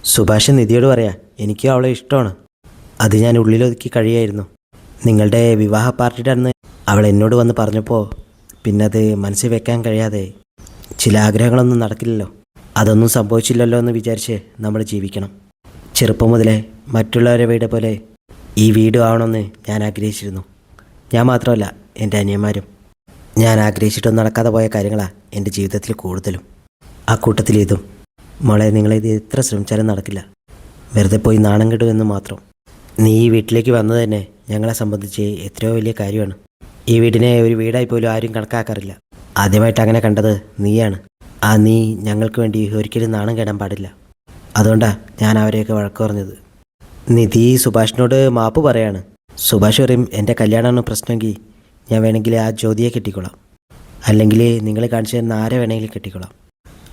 സുഭാഷ് നിധിയോട് പറയാ, എനിക്കും അവളെ ഇഷ്ടമാണ്. അത് ഞാൻ ഉള്ളിലൊതുക്കി കഴിയായിരുന്നു. നിങ്ങളുടെ വിവാഹ പാർട്ടിയുടെ അന്ന് അവൾ എന്നോട് വന്ന് പറഞ്ഞപ്പോൾ പിന്നെ അത് മനസ്സിൽ വെക്കാൻ കഴിയാതെ. ചില ആഗ്രഹങ്ങളൊന്നും നടക്കില്ലല്ലോ, അതൊന്നും സംഭവിച്ചില്ലല്ലോ എന്ന് വിചാരിച്ച് നമ്മൾ ജീവിക്കണം. ചെറുപ്പം മുതലേ മറ്റുള്ളവരെ വീട് പോലെ ഈ വീട് ആവണമെന്ന് ഞാൻ ആഗ്രഹിച്ചിരുന്നു. ഞാൻ മാത്രമല്ല, എൻ്റെ അനിയന്മാരും. ഞാൻ ആഗ്രഹിച്ചിട്ടൊന്നും നടക്കാതെ പോയ കാര്യങ്ങളാണ് എൻ്റെ ജീവിതത്തിൽ കൂടുതലും. ആ കൂട്ടത്തിൽ ഇതും. മോളെ, നിങ്ങളിത് എത്ര ശ്രമിച്ചാലും നടക്കില്ല. വെറുതെ പോയി നാണം കെടുമെന്ന് മാത്രം. നീ ഈ വീട്ടിലേക്ക് വന്നത് തന്നെ ഞങ്ങളെ സംബന്ധിച്ച് എത്രയോ വലിയ കാര്യമാണ്. ഈ വീടിനെ ഒരു വീടായി പോലും ആരും കണക്കാക്കാറില്ല. ആദ്യമായിട്ട് അങ്ങനെ കണ്ടത് നീയാണ്. ആ നീ ഞങ്ങൾക്ക് വേണ്ടി ഒരിക്കലും നാണം കെടാൻ പാടില്ല. അതുകൊണ്ടാണ് ഞാൻ അവരെയൊക്കെ വഴക്ക് പറഞ്ഞത്. നിധി സുഭാഷിനോട് മാപ്പ് പറയാണ്. സുഭാഷ് പറയും, എൻ്റെ കല്യാണമാണ് പ്രശ്നമെങ്കിൽ ഞാൻ വേണമെങ്കിൽ ആ ജ്യോതിയെ കെട്ടിക്കൊള്ളാം, അല്ലെങ്കിൽ നിങ്ങൾ കാണിച്ചു തരുന്ന ആരെ വേണമെങ്കിലും കെട്ടിക്കൊള്ളാം.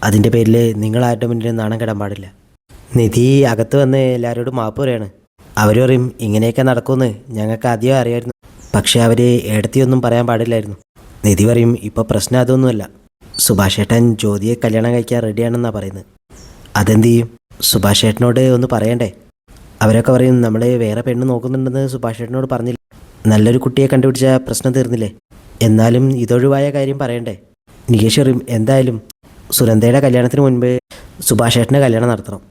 അതിൻ്റെ പേരിൽ നിങ്ങൾ ആരുടെ മുന്നിൽ നാണം കെടാൻ പാടില്ല. നിധി അകത്ത് വന്ന് എല്ലാവരോടും മാപ്പ് പറയാണ്. അവർ പറയും, ഇങ്ങനെയൊക്കെ നടക്കുമെന്ന് ഞങ്ങൾക്ക് ആദ്യം അറിയായിരുന്നു, പക്ഷേ അവർ ഏടത്തിയൊന്നും പറയാൻ പാടില്ലായിരുന്നു. നിധി പറയും, ഇപ്പോൾ പ്രശ്നം അതൊന്നുമല്ല. സുഭാഷ് ഏട്ടൻ ജ്യോതിയെ കല്യാണം കഴിക്കാൻ റെഡിയാണെന്നാണ് പറയുന്നത്. അതെന്ത് ചെയ്യും? സുഭാഷ് ഏട്ടനോട് ഒന്ന് പറയണ്ടേ? അവരൊക്കെ പറയും, നമ്മൾ വേറെ പെണ്ണ് നോക്കുന്നുണ്ടെന്ന് സുഭാഷ് ഏട്ടനോട് പറഞ്ഞില്ല. നല്ലൊരു കുട്ടിയെ കണ്ടുപിടിച്ച പ്രശ്നം തീർന്നില്ലേ? എന്നാലും ഇതൊഴിവായ കാര്യം പറയണ്ടേ? നികേഷ് പറയും, എന്തായാലും സുനന്ദയുടെ കല്യാണത്തിന് മുൻപ് സുഭാഷ് ഏട്ടൻ്റെ കല്യാണം നടത്തണം.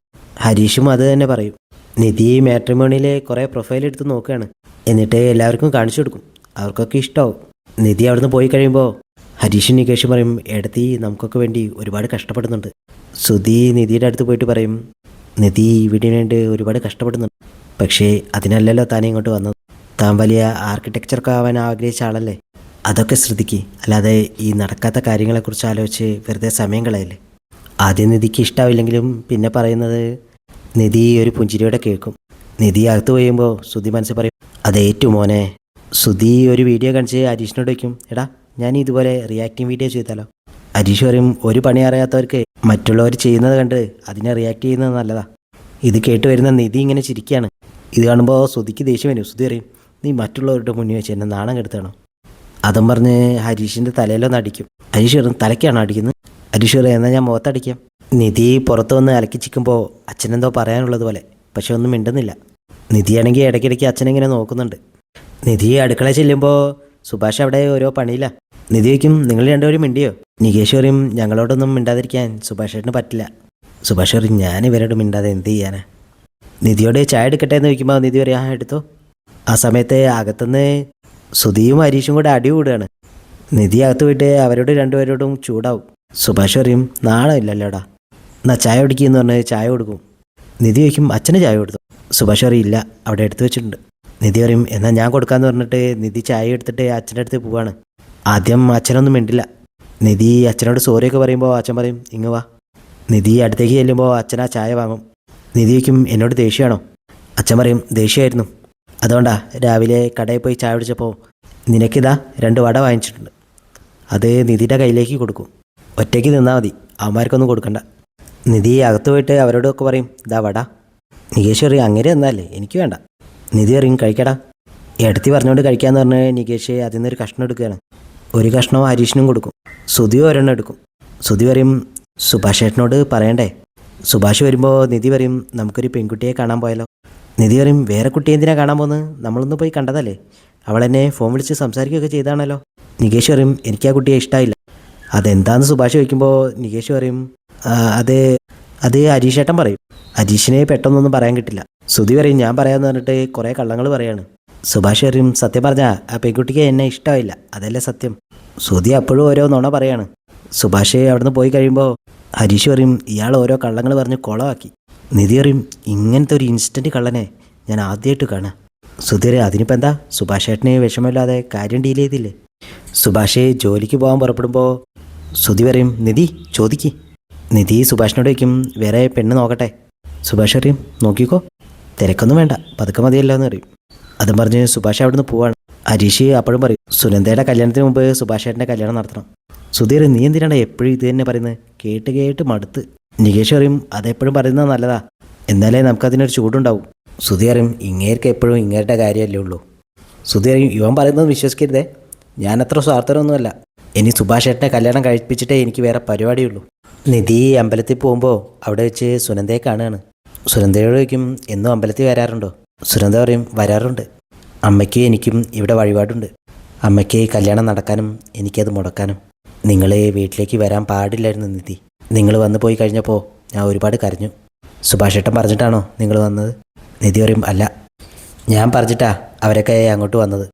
ഹരീഷും അത് തന്നെ പറയും. നിധി മാട്രിമോണിയിലെ കുറേ പ്രൊഫൈൽ എടുത്ത് നോക്കുകയാണ്. എന്നിട്ട് എല്ലാവർക്കും കാണിച്ചു കൊടുക്കും. അവർക്കൊക്കെ ഇഷ്ടമാവും. നിധി അവിടുന്ന് പോയി കഴിയുമ്പോൾ ഹരീഷും നികേഷും പറയും, എടത്തി നമുക്കൊക്കെ വേണ്ടി ഒരുപാട് കഷ്ടപ്പെടുന്നുണ്ട്. സുധി നിധിയുടെ അടുത്ത് പോയിട്ട് പറയും, നിധി ഇവിടെ വേണ്ടി ഒരുപാട് കഷ്ടപ്പെടുന്നുണ്ട്, പക്ഷേ അതിനല്ലല്ലോ താൻ ഇങ്ങോട്ട് വന്നത്. താൻ വലിയ ആർക്കിടെക്ചറൊക്കെ ആവാൻ ആഗ്രഹിച്ച ആളല്ലേ. അതൊക്കെ ശ്രദ്ധിക്കുക, അല്ലാതെ ഈ നടക്കാത്ത കാര്യങ്ങളെക്കുറിച്ച് ആലോചിച്ച് വെറുതെ സമയം കളയല്ലേ. ആദ്യം നിധിക്ക് ഇഷ്ടാവില്ലെങ്കിലും പിന്നെ പറയുന്നത് നിധി ഒരു പുഞ്ചിരിയോടെ കേൾക്കും. നിധി അകത്ത് പോയുമ്പോൾ സുധി മനസ്സിൽ പറയും, അതേറ്റു മോനെ. സുധി ഒരു വീഡിയോ കാണിച്ച് ഹരീഷിനോട് വയ്ക്കും, എടാ ഞാൻ ഇതുപോലെ റിയാക്റ്റിംഗ് വീഡിയോ ചെയ്താലോ? ഹരീഷ് പറയും, ഒരു പണി അറിയാത്തവർക്ക് മറ്റുള്ളവർ ചെയ്യുന്നത് കണ്ട് അതിനെ റിയാക്ട് ചെയ്യുന്നത് നല്ലതാ. ഇത് കേട്ട് വരുന്ന നിധി ഇങ്ങനെ ചിരിക്കുകയാണ്. ഇത് കാണുമ്പോൾ സുധിക്ക് ദേഷ്യം വരും. സുധി പറയും, നീ മറ്റുള്ളവരുടെ മുന്നിൽ വെച്ച് എന്നെ നാണം കെടുത്തണോ? അതും പറഞ്ഞ് ഹരീഷിൻ്റെ തലയിലൊന്ന് അടിക്കും. ഹരീഷ് പറയും, തലയ്ക്കാണോ അടിക്കുന്നത്? ഹരീഷ് പറയും, എന്നാൽ ഞാൻ മുഖത്തടിക്കാം. നിധി പുറത്ത് വന്ന് അലക്കി ചിക്കുമ്പോൾ അച്ഛനെന്തോ പറയാനുള്ളത് പോലെ, പക്ഷെ ഒന്നും മിണ്ടുന്നില്ല. നിധിയാണെങ്കിൽ ഇടയ്ക്കിടയ്ക്ക് അച്ഛനെങ്ങനെ നോക്കുന്നുണ്ട്. നിധി അടുക്കള ചെല്ലുമ്പോൾ സുഭാഷ് അവിടെ ഓരോ പണിയില്ല. നിധി വയ്ക്കും, നിങ്ങൾ രണ്ടുപേരും മിണ്ടിയോ? നികേഷ് പറയും, ഞങ്ങളോടൊന്നും മിണ്ടാതിരിക്കാൻ സുഭാഷ് ഏട്ടന് പറ്റില്ല. സുഭാഷ് പറയും, ഞാൻ ഇവരോട് മിണ്ടാതെ എന്ത് ചെയ്യാനാ? നിധിയോട് ചായ എടുക്കട്ടെ എന്ന് ചോദിക്കുമ്പോൾ നിധി പറയും, ആ എടുത്തോ. ആ സമയത്ത് അകത്തുനിന്ന് സുധിയും ഹരീഷും കൂടെ അടി കൂടുകയാണ്. നിധി അകത്ത് പോയിട്ട് അവരോട് രണ്ടുപേരോടും ചൂടാവും. സുഭാഷ് പറയും, നാണമില്ലല്ലോടാ, എന്നാ ചായ കുടിക്കുമെന്ന് പറഞ്ഞ് ചായ കൊടുക്കും. നിധി വയ്ക്കും, അച്ഛന് ചായ കൊടുത്തു. സുഭാഷ് പറയും, ഇല്ല, അവിടെ എടുത്തു വെച്ചിട്ടുണ്ട്. നിധി പറയും, എന്നാൽ ഞാൻ കൊടുക്കാമെന്ന് പറഞ്ഞിട്ട് നിധി ചായ എടുത്തിട്ട് അച്ഛൻ്റെ അടുത്ത് പോവാണ്. ആദ്യം അച്ഛനൊന്നും മിണ്ടില്ല. നിധി അച്ഛനോട് സോറിയൊക്കെ പറയുമ്പോൾ അച്ഛൻ പറയും, ഇങ്ങ് വാ. നിധി അടുത്തേക്ക് ചെല്ലുമ്പോൾ അച്ഛൻ ആ ചായ വാങ്ങും. നിധി വയ്ക്കും, എന്നോട് ദേഷ്യമാണോ? അച്ഛൻ പറയും, ദേഷ്യമായിരുന്നു. അതുകൊണ്ടാ രാവിലെ കടയിൽ പോയി ചായ കുടിച്ചപ്പോൾ നിനക്കിതാ 2 വട വാങ്ങിച്ചിട്ടുണ്ട്. അത് നിധിയുടെ കയ്യിലേക്ക് കൊടുക്കും. ഒറ്റയ്ക്ക് നിന്നാൽ മതി, അവന്മാർക്കൊന്നും കൊടുക്കണ്ട. നിധി അകത്ത് പോയിട്ട് അവരോടൊക്കെ പറയും, ഇതാ വട. നികേഷ് പറയും, അങ്ങനെ തന്നല്ലേ, എനിക്ക് വേണ്ട. നിധി പറയും, കഴിക്കടാ. എടുത്തി പറഞ്ഞുകൊണ്ട് കഴിക്കാമെന്ന് പറഞ്ഞ് നികേഷ് അതിൽ നിന്നൊരു കഷ്ണം എടുക്കുകയാണ്. ഒരു കഷ്ണം ഹരീഷിനും കൊടുക്കും. സുധി ഒരെണ്ണം എടുക്കും. സുധി പറയും, സുഭാഷ് ഏട്ടനോട് പറയണ്ടേ? സുഭാഷ് വരുമ്പോൾ നിധി പറയും, നമുക്കൊരു പെൺകുട്ടിയെ കാണാൻ പോയാലോ? നിധി പറയും, വേറെ കുട്ടി എന്തിനാ കാണാൻ പോകുന്നത്? നമ്മളൊന്ന് പോയി കണ്ടതല്ലേ, അവൾ എന്നെ ഫോൺ വിളിച്ച് സംസാരിക്കുകയൊക്കെ ചെയ്താണല്ലോ. നികേഷ് പറയും, എനിക്ക് ആ കുട്ടിയെ ഇഷ്ടമായില്ല. അതെന്താന്ന് സുഭാഷ് ചോദിക്കുമ്പോൾ നികേഷ് പറയും, അത് അത് ഹരീഷേട്ടൻ പറയും. ഹരീഷിനെ പെട്ടെന്നൊന്നും പറയാൻ കിട്ടില്ല. സുധി പറയും, ഞാൻ പറയാമെന്ന് പറഞ്ഞിട്ട് കുറേ കള്ളങ്ങൾ പറയാണ്. സുഭാഷ് പറയും, സത്യം പറഞ്ഞാൽ ആ പെൺകുട്ടിക്ക് എന്നെ ഇഷ്ടമായില്ല, അതല്ലേ സത്യം. സുധി അപ്പോഴും ഓരോ നുണ പറയാണ്. സുഭാഷ് അവിടുന്ന് പോയി കഴിയുമ്പോൾ ഹരീഷ് പറയും, ഇയാൾ ഓരോ കള്ളങ്ങൾ പറഞ്ഞ് കുളമാക്കി. നിധി പറയും, ഇങ്ങനത്തെ ഒരു ഇൻസ്റ്റൻറ്റ് കള്ളനെ ഞാൻ ആദ്യമായിട്ട് കാണാം. സുധി പറയും, അതിനിപ്പോൾ എന്താ, സുഭാഷ് ഏട്ടന് വിഷമമില്ലാതെ കാര്യം ഡീൽ ചെയ്തില്ലേ? സുഭാഷ് ജോലിക്ക് പോകാൻ പുറപ്പെടുമ്പോൾ സുധി പറയും, നിധി ചോദിക്ക്. നിധി സുഭാഷിനോട് വയ്ക്കും, വേറെ പെണ്ണ് നോക്കട്ടെ? സുഭാഷ് പറയും, നോക്കിക്കോ, തിരക്കൊന്നും വേണ്ട, പതുക്കെ മതിയല്ലോ എന്ന് പറയും. അതും പറഞ്ഞ് സുഭാഷ് അവിടുന്ന് പോവാണ്. ഹരീഷ് അപ്പോഴും പറയും, സുനന്ദയുടെ കല്യാണത്തിന് മുമ്പ് സുഭാഷ് ഏട്ടൻ്റെ കല്യാണം നടത്തണം. സുധി പറയും, നീ എന്തിനാണ് എപ്പോഴും ഇത് തന്നെ പറയുന്നത്? കേട്ട് കേട്ട് മടുത്ത്. നികേഷ് പറയും, അതെപ്പോഴും പറയുന്നത് നല്ലതാ, എന്നാലേ നമുക്കതിനൊരു ചൂടുണ്ടാവും. സുധി പറയും, ഇങ്ങേർക്ക് എപ്പോഴും ഇങ്ങേരുടെ കാര്യമല്ലേ ഉള്ളൂ. സുധി പറയും, ഇവൻ പറയുന്നത് വിശ്വസിക്കരുതേ, ഞാനത്ര സ്വാർത്ഥനൊന്നുമല്ല. ഇനി സുഭാഷ് ഏട്ടനെ കല്യാണം കഴിപ്പിച്ചിട്ടേ എനിക്ക് വേറെ പരിപാടിയുള്ളൂ. നിധി അമ്പലത്തിൽ പോകുമ്പോൾ അവിടെ വെച്ച് സുനന്ദയെ കാണുകയാണ്. സുനന്ദയോട് ചോദിക്കും എന്നും അമ്പലത്തിൽ വരാറുണ്ടോ? സുനന്ദ പറയും വരാറുണ്ട്. അമ്മയ്ക്ക് എനിക്കും ഇവിടെ വഴിപാടുണ്ട്. അമ്മയ്ക്ക് കല്യാണം നടക്കാനും എനിക്കത് മുടക്കാനും. നിങ്ങൾ വീട്ടിലേക്ക് വരാൻ പാടില്ലായിരുന്നു നിധി. നിങ്ങൾ വന്നു പോയി കഴിഞ്ഞപ്പോൾ ഞാൻ ഒരുപാട് കരഞ്ഞു. സുഭാഷ് ഏട്ടൻ പറഞ്ഞിട്ടാണോ നിങ്ങൾ വന്നത്? നിധി പറയും അല്ല, ഞാൻ പറഞ്ഞിട്ടാ അവരൊക്കെ അങ്ങോട്ട് വന്നത്.